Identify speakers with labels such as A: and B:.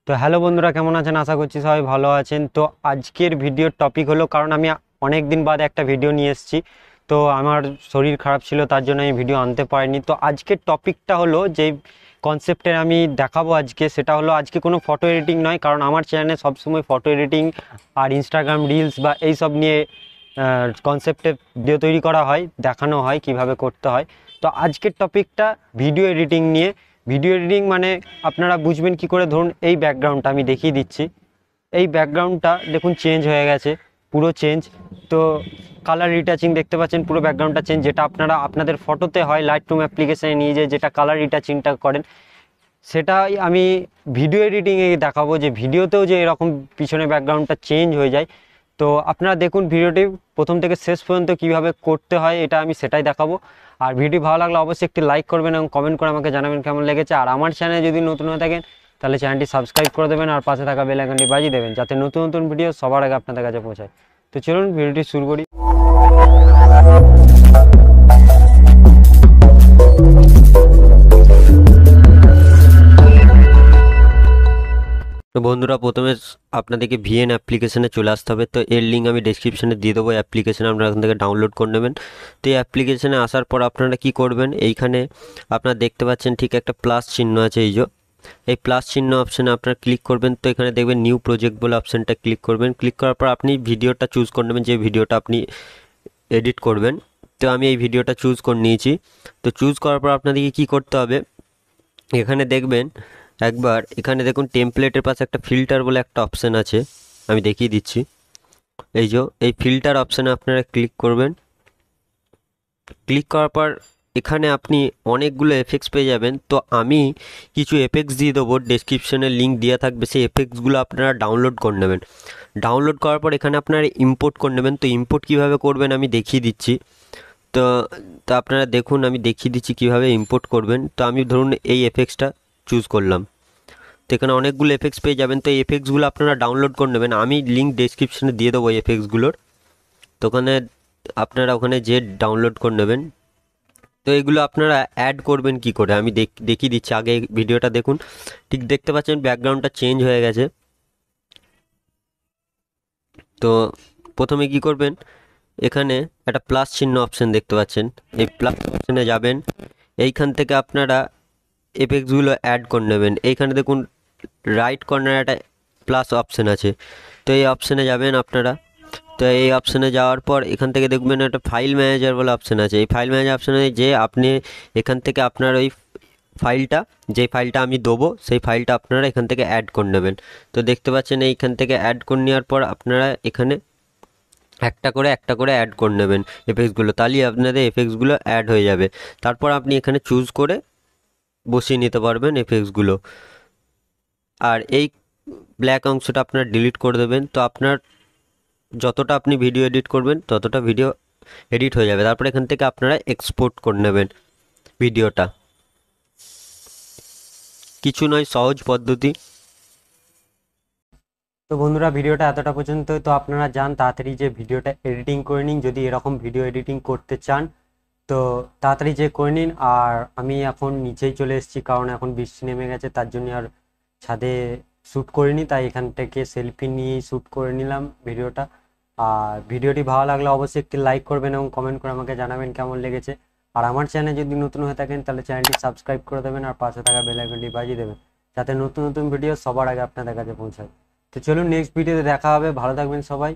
A: তো হ্যালো বন্ধুরা, কেমন আছেন? আশা করছি সবাই ভালো আছেন। তো আজকের ভিডিওর টপিক হলো, কারণ আমি অনেক দিন বাদে একটা ভিডিও নিয়ে এসেছি, তো আমার শরীর খারাপ ছিল, তার জন্য আমি ভিডিও আনতে পারিনি। তো আজকের টপিকটা হলো যে কনসেপ্টের আমি দেখাবো আজকে, সেটা হলো আজকে কোনো ফটো এডিটিং নয়, কারণ আমার চ্যানেলে সবসময় ফটো এডিটিং আর ইনস্টাগ্রাম রিলস বা এই সব নিয়ে কনসেপ্টে ভিডিও তৈরি করা হয়, দেখানো হয় কিভাবে করতে হয়। তো আজকের টপিকটা ভিডিও এডিটিং নিয়ে। ভিডিও এডিটিং মানে আপনারা বুঝবেন কি করে, ধরুন এই ব্যাকগ্রাউন্ডটা আমি দেখিয়ে দিচ্ছি। এই ব্যাকগ্রাউন্ডটা দেখুন চেঞ্জ হয়ে গেছে, পুরো চেঞ্জ। তো কালার রিটাচিং দেখতে পাচ্ছেন, পুরো ব্যাকগ্রাউন্ডটা চেঞ্জ, যেটা আপনারা আপনাদের ফটোতে হয় লাইটরুম অ্যাপ্লিকেশানে নিয়ে যেটা কালার রিটাচিংটা করেন, সেটাই আমি ভিডিও এডিটিংয়ে দেখাবো, যে ভিডিওতেও যে এরকম পিছনে ব্যাকগ্রাউন্ডটা চেঞ্জ হয়ে যায়। তো আপনারা দেখুন ভিডিওটি প্রথম থেকে শেষ পর্যন্ত কিভাবে করতে হয়, এটা আমি সেটাই দেখাবো। আর ভিডিও ভালো লাগলে অবশ্যই একটি লাইক করবেন এবং কমেন্ট করে আমাকে জানাবেন কেমন লেগেছে। আর আমার চ্যানেলে যদি নতুন হয়ে থাকেন তাহলে চ্যানেলটি সাবস্ক্রাইব করে দেবেন আর পাশে থাকা বেল আইকনটি বাজিয়ে দেবেন, যাতে নতুন নতুন ভিডিও সবার আগে আপনাদের কাছে পৌঁছায়। তো চলুন ভিডিওটি শুরু করি। তো বন্ধুরা, প্রথমে আপনাদেরকে ভিএন অ্যাপ্লিকেশানে চলে আসতে হবে। তো এর লিঙ্ক আমি ডেসক্রিপশানে দিয়ে দেবো। অ্যাপ্লিকেশান আপনারা এখান থেকে ডাউনলোড করে নেবেন। তো এই অ্যাপ্লিকেশানে আসার পর আপনারা কি করবেন, এইখানে আপনারা দেখতে পাচ্ছেন ঠিক একটা প্লাস চিহ্ন আছে, এই প্লাস চিহ্ন অপশানে আপনারা ক্লিক করবেন। তো এখানে দেখবেন নিউ প্রজেক্ট বলে অপশানটা ক্লিক করবেন। ক্লিক করার পর আপনি ভিডিওটা চুজ করে নেবেন, যে ভিডিওটা আপনি এডিট করবেন। তো আমি এই ভিডিওটা চুজ করে নিয়েছি। তো চুজ করার পর আপনাদেরকে কী করতে হবে, এখানে দেখবেন একবার, এখানে দেখুন টেমপ্লেটের পাশে একটা ফিল্টার বলে একটা অপশান আছে, আমি দেখিয়ে দিচ্ছি। এই ফিল্টার অপশানে আপনারা ক্লিক করবেন। ক্লিক করার পর এখানে আপনি অনেকগুলো এফেক্টস পেয়ে যাবেন। তো আমি কিছু এফেক্টস দিয়ে দেবো, ডেসক্রিপশানে লিঙ্ক দেওয়া থাকবে, সেই এফেক্টসগুলো আপনারা ডাউনলোড করে নেবেন। ডাউনলোড করার পর এখানে আপনারা ইম্পোর্ট করে নেবেন। তো ইম্পোর্ট কীভাবে করবেন আমি দেখিয়ে দিচ্ছি। তো তো আপনারা দেখুন, আমি দেখিয়ে দিচ্ছি কীভাবে ইম্পোর্ট করবেন। তো আমি ধরুন এই এফেক্টসটা চুজ করলাম। তো এখানে অনেকগুলো এফেক্টস পেয়ে যাবেন। তো এই এফেক্টসগুলো আপনারা ডাউনলোড করে নেবেন, আমি লিঙ্ক ডেসক্রিপশানে দিয়ে দেবো এই এফেক্টসগুলোর। তো আপনারা ওখানে যেয়ে ডাউনলোড করে নেবেন। তো এগুলো আপনারা অ্যাড করবেন কি করে আমি দেখিয়ে দিচ্ছি। আগে ভিডিওটা দেখুন, ঠিক দেখতে পাচ্ছেন ব্যাকগ্রাউন্ডটা চেঞ্জ হয়ে গেছে। তো প্রথমে কি করবেন, এখানে একটা প্লাস চিহ্ন অপশান দেখতে পাচ্ছেন, এই প্লাস অপশানে যাবেন। এইখান থেকে আপনারা এফেক্টসগুলো অ্যাড করে নেবেন। এইখানে দেখুন রাইট কর্নারে একটা প্লাস অপশান আছে, তো এই অপশানে যাবেন আপনারা। তো এই অপশানে যাওয়ার পর এখান থেকে দেখবেন একটা ফাইল ম্যানেজার বলে অপশান আছে। এই ফাইল ম্যানেজার অপশানে যে আপনি এখান থেকে আপনার ওই ফাইলটা, যে ফাইলটা আমি দেবো, সেই ফাইলটা আপনারা এখান থেকে অ্যাড করে নেবেন। তো দেখতে পাচ্ছেন এইখান থেকে অ্যাড করে নেওয়ার পর আপনারা এখানে একটা করে অ্যাড করে নেবেন এফেক্টসগুলো, তাহলেই আপনাদের এফেক্টসগুলো অ্যাড হয়ে যাবে। তারপর আপনি এখানে চুজ করে বসিয়ে নিতে পারবেন এফেক্টসগুলো। আর এই ব্ল্যাক অংশটা আপনারা ডিলিট করে দেবেন। তো আপনার যতটা আপনি ভিডিও এডিট করবেন ততটা ভিডিও এডিট হয়ে যাবে। তারপর এখান থেকে আপনারা এক্সপোর্ট করে নেবেন ভিডিওটা। কিছু নয়, সহজ পদ্ধতি। তো বন্ধুরা, ভিডিওটা এতটা পর্যন্ত। তো আপনারা যান তাড়াতাড়ি যে ভিডিওটা এডিটিং করে নিন, যদি এরকম ভিডিও এডিটিং করতে চান তো তাড়াতাড়ি যে করে নিন। আর আমি এখন নিচেই চলে এসেছি, কারণ এখন বৃষ্টি নেমে গেছে, তার জন্য আর ছাদে শ্যুট করিনি, তাই এখান থেকে সেলফি নিয়েই শ্যুট করে নিলাম ভিডিওটা। আর ভিডিওটি ভালো লাগলে অবশ্যই একটি লাইক করবেন এবং কমেন্ট করে আমাকে জানাবেন কেমন লেগেছে। আর আমার চ্যানেলে যদি নতুন হয়ে থাকেন তাহলে চ্যানেলটি সাবস্ক্রাইব করে দেবেন আর পাশে থাকা বেল আইকনটি বাজিয়ে দেবেন, যাতে নতুন নতুন ভিডিও সবার আগে আপনাদের কাছে পৌঁছায়। তো চলুন নেক্সট ভিডিওতে দেখা হবে, ভালো থাকবেন সবাই।